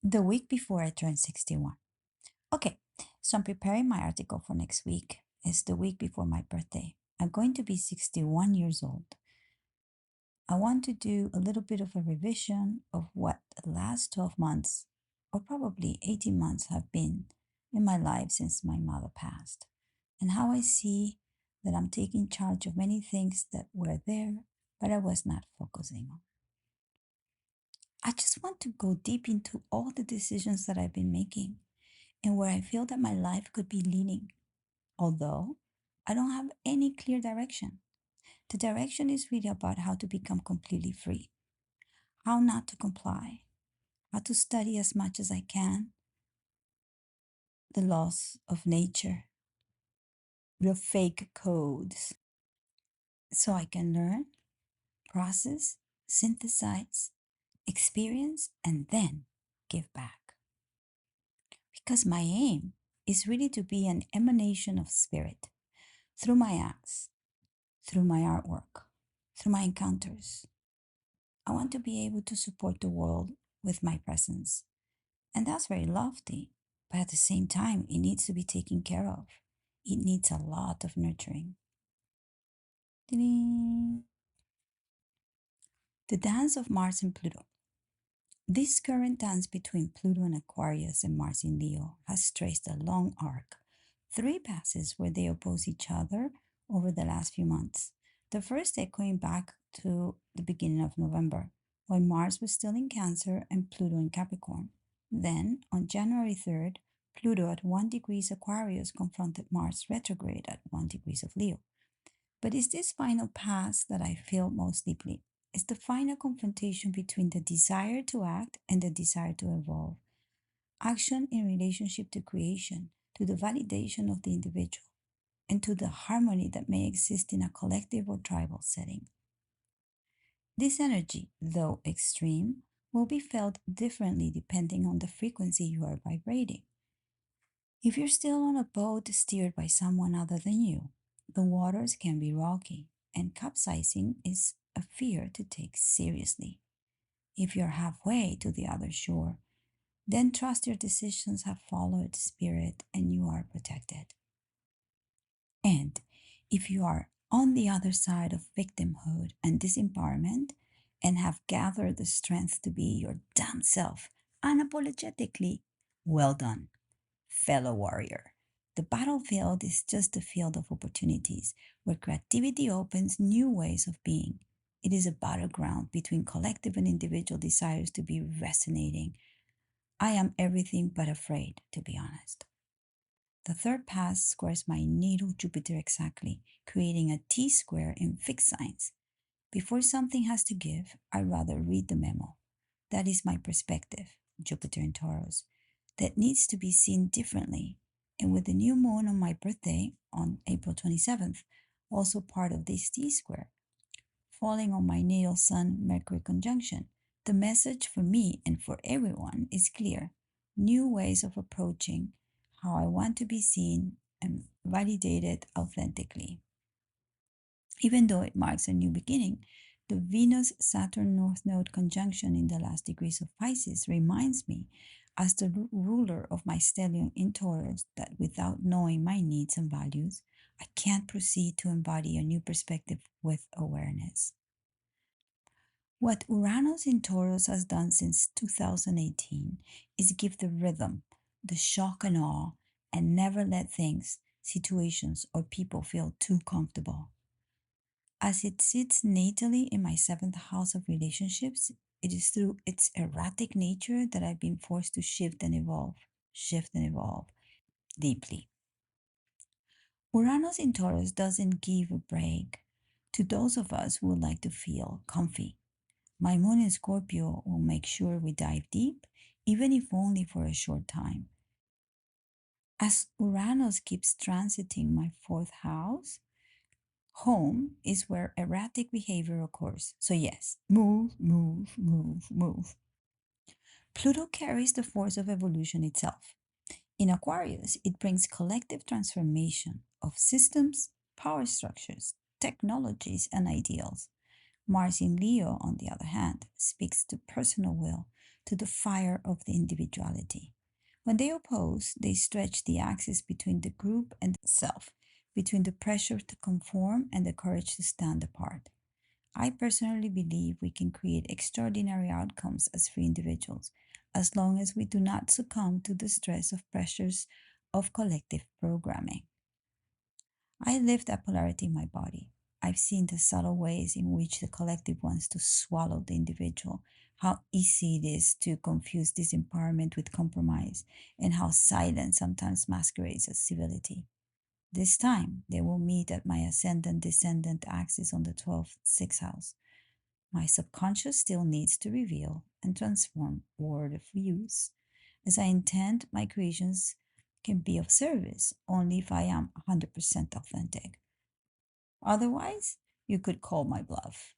the week before I turned 61. Okay, so I'm preparing my article for next week. It's the week before my birthday. I'm going to be 61 years old. I want to do a little bit of a revision of what the last 12 months, or probably 18 months, have been in my life since my mother passed, and how I see that I'm taking charge of many things that were there, but I was not focusing on. I just want to go deep into all the decisions that I've been making and where I feel that my life could be leaning, although I don't have any clear direction. The direction is really about how to become completely free, how not to comply, how to study as much as I can the laws of nature, the fake codes, so I can learn, process, synthesize, experience, and then give back. Because my aim is really to be an emanation of spirit through my acts, through my artwork, through my encounters. I want to be able to support the world with my presence. And that's very lofty, but at the same time, it needs to be taken care of. It needs a lot of nurturing. Ding. The dance of Mars and Pluto. This current dance between Pluto and Aquarius and Mars in Leo has traced a long arc, three passes where they oppose each other over the last few months. The first echoing back to the beginning of November, when Mars was still in Cancer and Pluto in Capricorn. Then, on January 3rd, Pluto at 1 degrees Aquarius confronted Mars retrograde at 1 degrees of Leo. But it's this final pass that I feel most deeply. It's the final confrontation between the desire to act and the desire to evolve. Action in relationship to creation, to the validation of the individual, and to the harmony that may exist in a collective or tribal setting. This energy, though extreme, will be felt differently depending on the frequency you are vibrating. If you're still on a boat steered by someone other than you, the waters can be rocky, and capsizing is a fear to take seriously. If you're halfway to the other shore, then trust your decisions have followed spirit and you are protected. And if you are on the other side of victimhood and disempowerment and have gathered the strength to be your damn self unapologetically, well done, fellow warrior. The battlefield is just a field of opportunities where creativity opens new ways of being. It is a battleground between collective and individual desires to be resonating. I am everything but afraid, to be honest. The third pass squares my natal Jupiter exactly, creating a T square in fixed signs. Before something has to give, I rather read the memo. That is my perspective, Jupiter in Taurus, that needs to be seen differently. And with the new moon on my birthday on April 27th, also part of this T square, falling on my natal Sun Mercury conjunction, the message for me and for everyone is clear. New ways of approaching how I want to be seen and validated authentically. Even though it marks a new beginning, the Venus Saturn North Node conjunction in the last degrees of Pisces reminds me, as the ruler of my stellium in Taurus, that without knowing my needs and values, I can't proceed to embody a new perspective with awareness. What Uranus in Taurus has done since 2018 is give the rhythm, the shock and awe, and never let things, situations, or people feel too comfortable. As it sits natally in my seventh house of relationships, it is through its erratic nature that I've been forced to shift and evolve deeply. Uranus in Taurus doesn't give a break to those of us who would like to feel comfy. My moon in Scorpio will make sure we dive deep, even if only for a short time. As Uranus keeps transiting my fourth house, home is where erratic behavior occurs. So, yes, move, move, move, move. Pluto carries the force of evolution itself. In Aquarius, it brings collective transformation of systems, power structures, technologies, and ideals. Mars in Leo, on the other hand, speaks to personal will, to the fire of the individuality. When they oppose, they stretch the axis between the group and the self, between the pressure to conform and the courage to stand apart. I personally believe we can create extraordinary outcomes as free individuals as long as we do not succumb to the stress of pressures of collective programming. I live that polarity in my body. I've seen the subtle ways in which the collective wants to swallow the individual, how easy it is to confuse disempowerment with compromise, and how silence sometimes masquerades as civility. This time, they will meet at my ascendant descendant axis on the 12th sixth house. My subconscious still needs to reveal and transform word of use, as I intend my creations can be of service only if I am 100% authentic. Otherwise, you could call my bluff.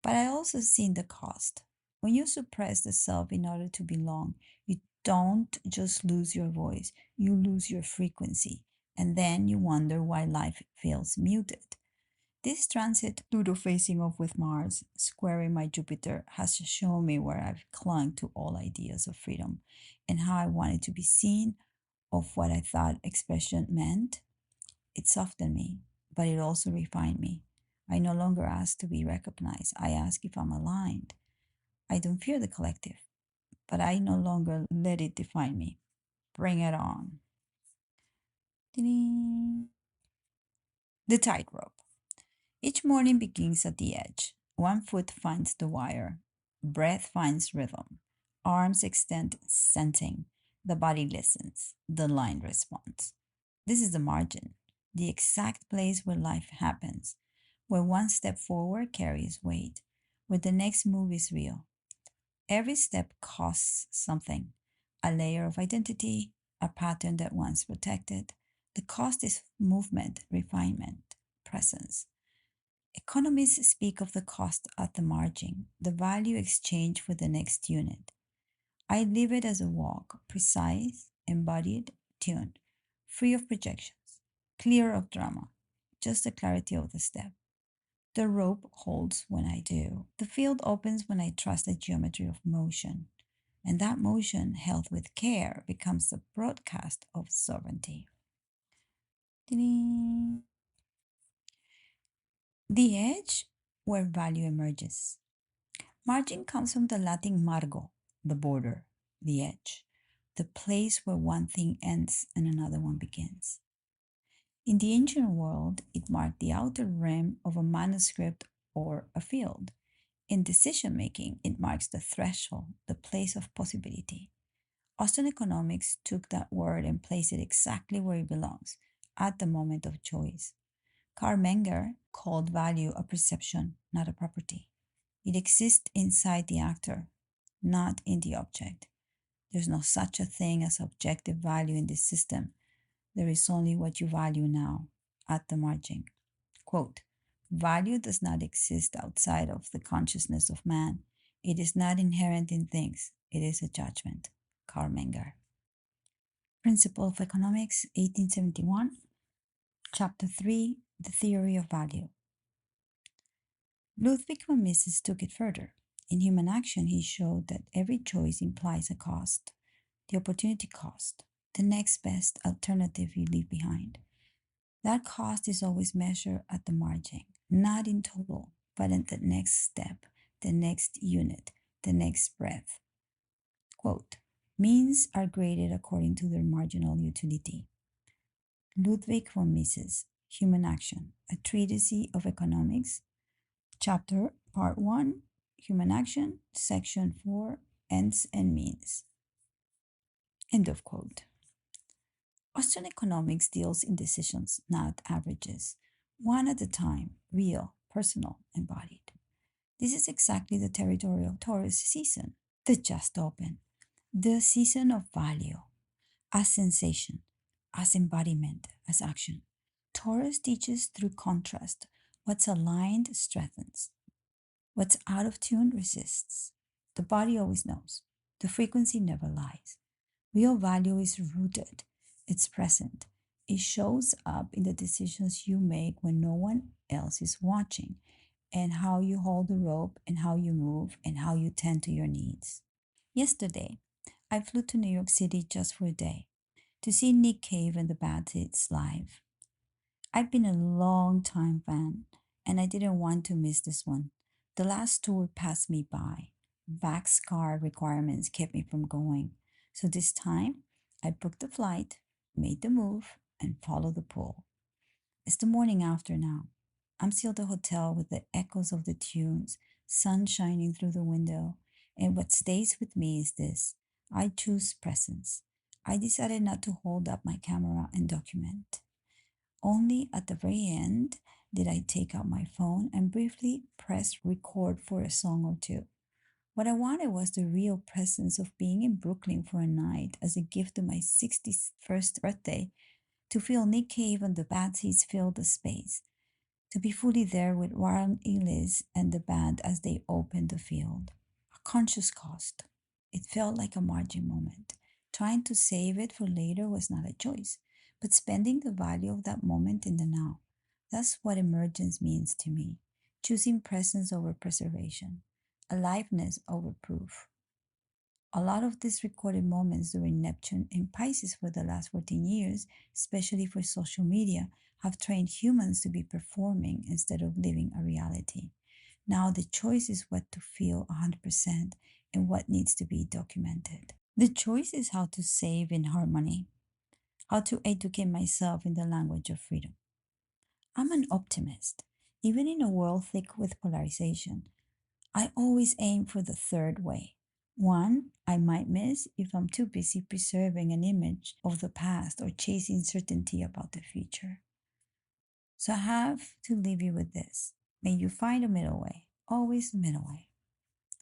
But I also seen the cost. When you suppress the self in order to belong, you don't just lose your voice, you lose your frequency. And then you wonder why life feels muted. This transit, Pluto facing off with Mars, squaring my Jupiter, has shown me where I've clung to all ideas of freedom and how I wanted to be seen of what I thought expression meant. It softened me, but it also refined me. I no longer ask to be recognized. I ask if I'm aligned. I don't fear the collective, but I no longer let it define me. Bring it on. Ding. The tightrope. Each morning begins at the edge. One foot finds the wire. Breath finds rhythm. Arms extend, sensing. The body listens. The line responds. This is the margin, the exact place where life happens, where one step forward carries weight, where the next move is real. Every step costs something, a layer of identity, a pattern that once protected. The cost is movement, refinement, presence. Economists speak of the cost at the margin, the value exchange for the next unit. I live it as a walk, precise, embodied, tuned, free of projections, clear of drama, just the clarity of the step. The rope holds when I do. The field opens when I trust the geometry of motion. And that motion, held with care, becomes the broadcast of sovereignty. Ding. The edge where value emerges. Margin comes from the Latin margo, the border, the edge, the place where one thing ends and another one begins. In the ancient world, it marked the outer rim of a manuscript or a field. In decision making, it marks the threshold, the place of possibility. Austin economics took that word and placed it exactly where it belongs, at the moment of choice. Karl Menger called value a perception, not a property. It exists inside the actor, not in the object. There's no such a thing as objective value in this system. There is only what you value now, at the margin. Quote, value does not exist outside of the consciousness of man. It is not inherent in things. It is a judgment. Karl Menger. Principle of Economics, 1871, Chapter 3, The Theory of Value. Ludwig von Mises took it further. In human action, he showed that every choice implies a cost, the opportunity cost, the next best alternative you leave behind. That cost is always measured at the margin, not in total, but at the next step, the next unit, the next breath. Quote, means are graded according to their marginal utility. Ludwig von Mises, Human Action, a treatise of economics, chapter part 1, Human Action, section 4, Ends and Means. End of quote. Austrian economics deals in decisions, not averages, one at a time, real, personal, embodied. This is exactly the territory of Taurus season, the just open, the season of value, as sensation, as embodiment, as action. Taurus teaches through contrast. What's aligned strengthens. What's out of tune resists. The body always knows. The frequency never lies. Real value is rooted. It's present. It shows up in the decisions you make when no one else is watching, and how you hold the rope, and how you move, and how you tend to your needs. Yesterday, I flew to New York City just for a day to see Nick Cave and the Bad Seeds live. I've been a long time fan and I didn't want to miss this one. The last tour passed me by. Vax card requirements kept me from going. So this time, I booked the flight, made the move, and followed the pull. It's the morning after now. I'm still at the hotel with the echoes of the tunes, sun shining through the window. And what stays with me is this: I choose presence. I decided not to hold up my camera and document. Only at the very end did I take out my phone and briefly press record for a song or two. What I wanted was the real presence of being in Brooklyn for a night as a gift to my 61st birthday, to feel Nick Cave and the Bad Seeds fill the space, to be fully there with Warren Ellis and the band as they opened the field. A conscious cost. It felt like a margin moment. Trying to save it for later was not a choice, but spending the value of that moment in the now. That's what emergence means to me. Choosing presence over preservation, aliveness over proof. A lot of these recorded moments during Neptune in Pisces for the last 14 years, especially for social media, have trained humans to be performing instead of living a reality. Now the choice is what to feel 100% and what needs to be documented. The choice is how to save in harmony, how to educate myself in the language of freedom. I'm an optimist. Even in a world thick with polarization, I always aim for the third way. One I might miss if I'm too busy preserving an image of the past or chasing certainty about the future. So I have to leave you with this. May you find a middle way, always the middle way,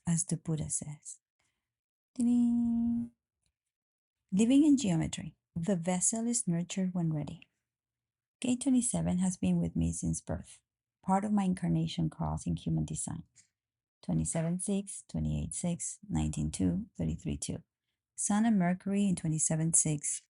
as the Buddha says. Ding. Living in geometry. The vessel is nurtured when ready. K27 has been with me since birth, part of my incarnation cross in human design. 27-6, 28-6, 19-2, 33-2. Sun and Mercury in 27-6.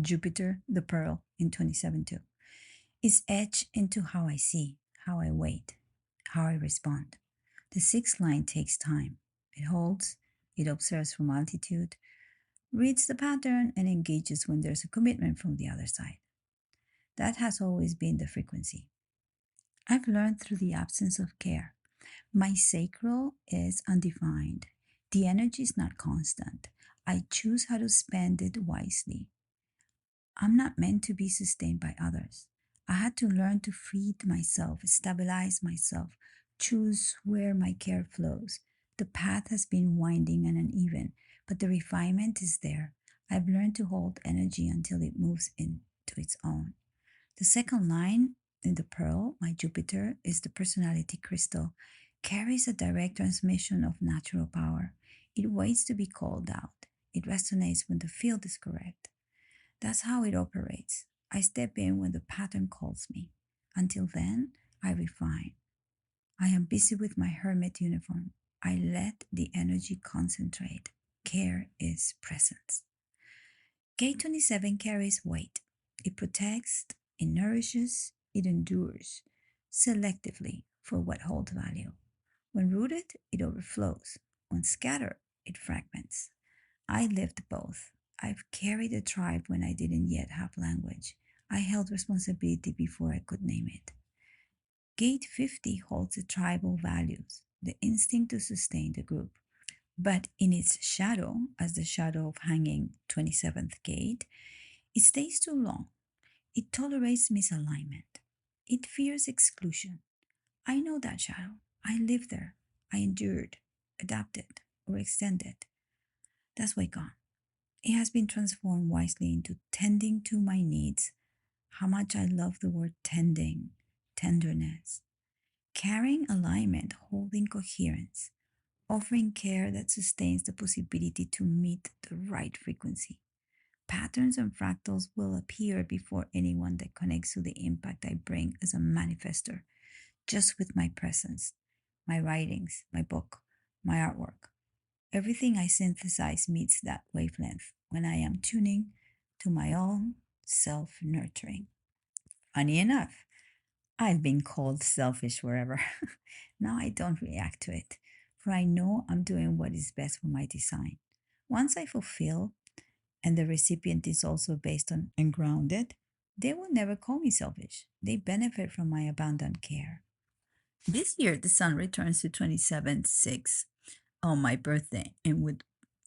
Jupiter, the pearl, in 27-2. Is etched into how I see, how I wait, how I respond. The sixth line takes time. It holds, it observes from altitude, reads the pattern, and engages when there's a commitment from the other side. That has always been the frequency. I've learned through the absence of care. My sacral is undefined. The energy is not constant. I choose how to spend it wisely. I'm not meant to be sustained by others. I had to learn to feed myself, stabilize myself, choose where my care flows. The path has been winding and uneven, but the refinement is there. I've learned to hold energy until it moves into its own. The second line in the pearl, my Jupiter, is the personality crystal, carries a direct transmission of natural power. It waits to be called out. It resonates when the field is correct. That's how it operates. I step in when the pattern calls me. Until then, I refine. I am busy with my hermit uniform. I let the energy concentrate. Care is presence. K27 carries weight. It protects, it nourishes, it endures selectively for what holds value. When rooted, it overflows. When scattered, it fragments. I lived both. I've carried a tribe when I didn't yet have language. I held responsibility before I could name it. Gate 50 holds the tribal values, the instinct to sustain the group. But in its shadow, as the shadow of hanging 27th gate, it stays too long. It tolerates misalignment. It fears exclusion. I know that shadow. I lived there. I endured, adapted, or extended. That's why gone. It has been transformed wisely into tending to my needs. How much I love the word tending, tenderness. Carrying alignment, holding coherence, offering care that sustains the possibility to meet the right frequency. Patterns and fractals will appear before anyone that connects to the impact I bring as a manifester, just with my presence, my writings, my book, my artwork. Everything I synthesize meets that wavelength when I am tuning to my own self nurturing. Funny enough, I've been called selfish wherever. Now I don't react to it, for I know I'm doing what is best for my design. Once I fulfill, and the recipient is also based on and grounded, they will never call me selfish. They benefit from my abundant care. This year, the sun returns to 27/6 on my birthday, and with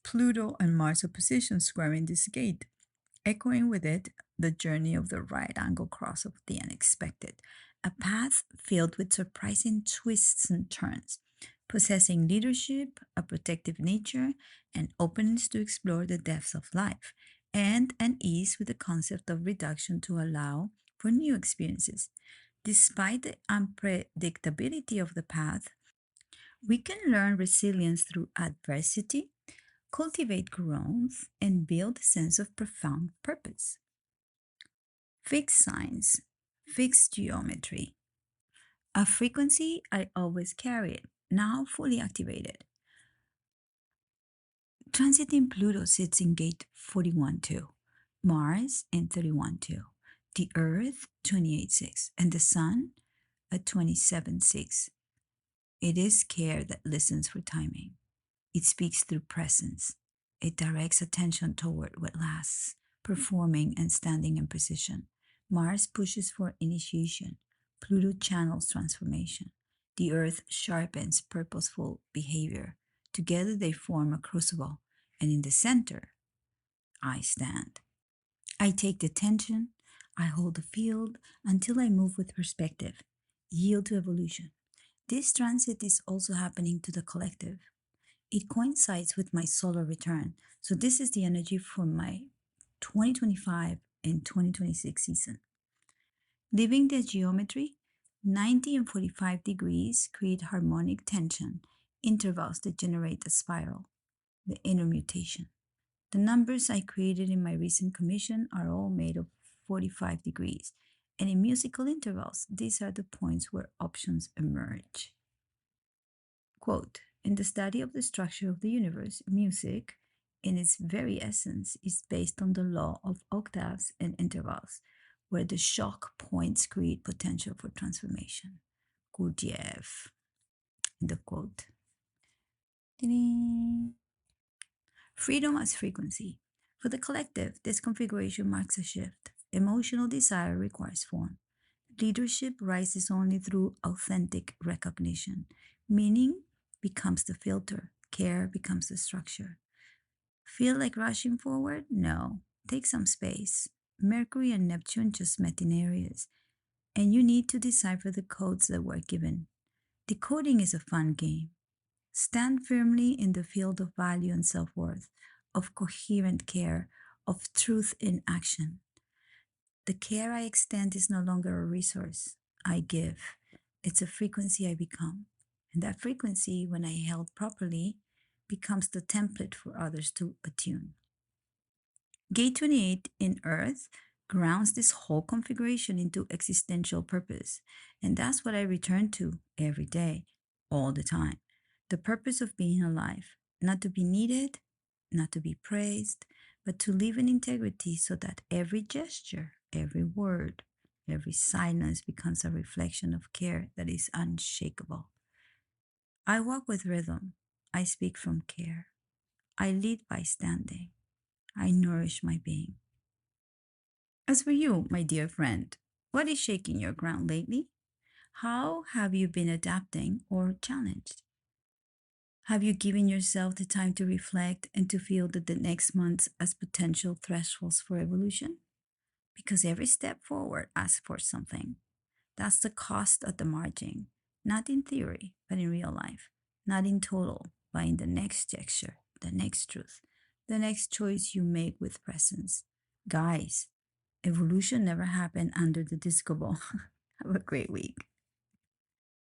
Pluto and Mars opposition squaring this gate, echoing with it the journey of the right angle cross of the unexpected, a path filled with surprising twists and turns, possessing leadership, a protective nature, and openness to explore the depths of life, and an ease with the concept of reduction to allow for new experiences. Despite the unpredictability of the path, we can learn resilience through adversity, cultivate growth, and build a sense of profound purpose. Fixed signs, fixed geometry. A frequency I always carried, now fully activated. Transiting Pluto sits in gate 41-2, Mars in 31-2, the Earth 28-6, and the Sun at 27-6. It is care that listens for timing. It speaks through presence. It directs attention toward what lasts, performing and standing in precision. Mars pushes for initiation. Pluto channels transformation. The Earth sharpens purposeful behavior. Together they form a crucible, and in the center, I stand. I take the tension, I hold the field until I move with perspective, yield to evolution. This transit is also happening to the collective. It coincides with my solar return. So this is the energy for my 2025 and 2026 season. Living the geometry, 90 and 45 degrees create harmonic tension, intervals that generate a spiral, the inner mutation. The numbers I created in my recent commission are all made of 45 degrees. And in musical intervals, these are the points where options emerge. Quote, in the study of the structure of the universe, music, in its very essence, is based on the law of octaves and intervals, where the shock points create potential for transformation. Gurdjieff. End of quote. Ding. Freedom as frequency. For the collective, this configuration marks a shift. Emotional desire requires form. Leadership rises only through authentic recognition. Meaning becomes the filter, care becomes the structure. Feel like rushing forward? No. Take some space. Mercury and Neptune just met in Aries, and you need to decipher the codes that were given. Decoding is a fun game. Stand firmly in the field of value and self worth, of coherent care, of truth in action. The care I extend is no longer a resource I give, it's a frequency I become. And that frequency, when I held properly, becomes the template for others to attune. Gate 28 in Earth grounds this whole configuration into existential purpose. And that's what I return to every day, all the time. The purpose of being alive, not to be needed, not to be praised, but to live in integrity so that every gesture, every word, every silence becomes a reflection of care that is unshakable. I walk with rhythm. I speak from care. I lead by standing. I nourish my being. As for you, my dear friend, what is shaking your ground lately? How have you been adapting or challenged? Have you given yourself the time to reflect and to feel that the next months as potential thresholds for evolution? Because every step forward asks for something. That's the cost at the margin, not in theory, but in real life, not in total, but in the next gesture, the next truth, the next choice you make with presence. Guys, evolution never happened under the disco ball. Have a great week.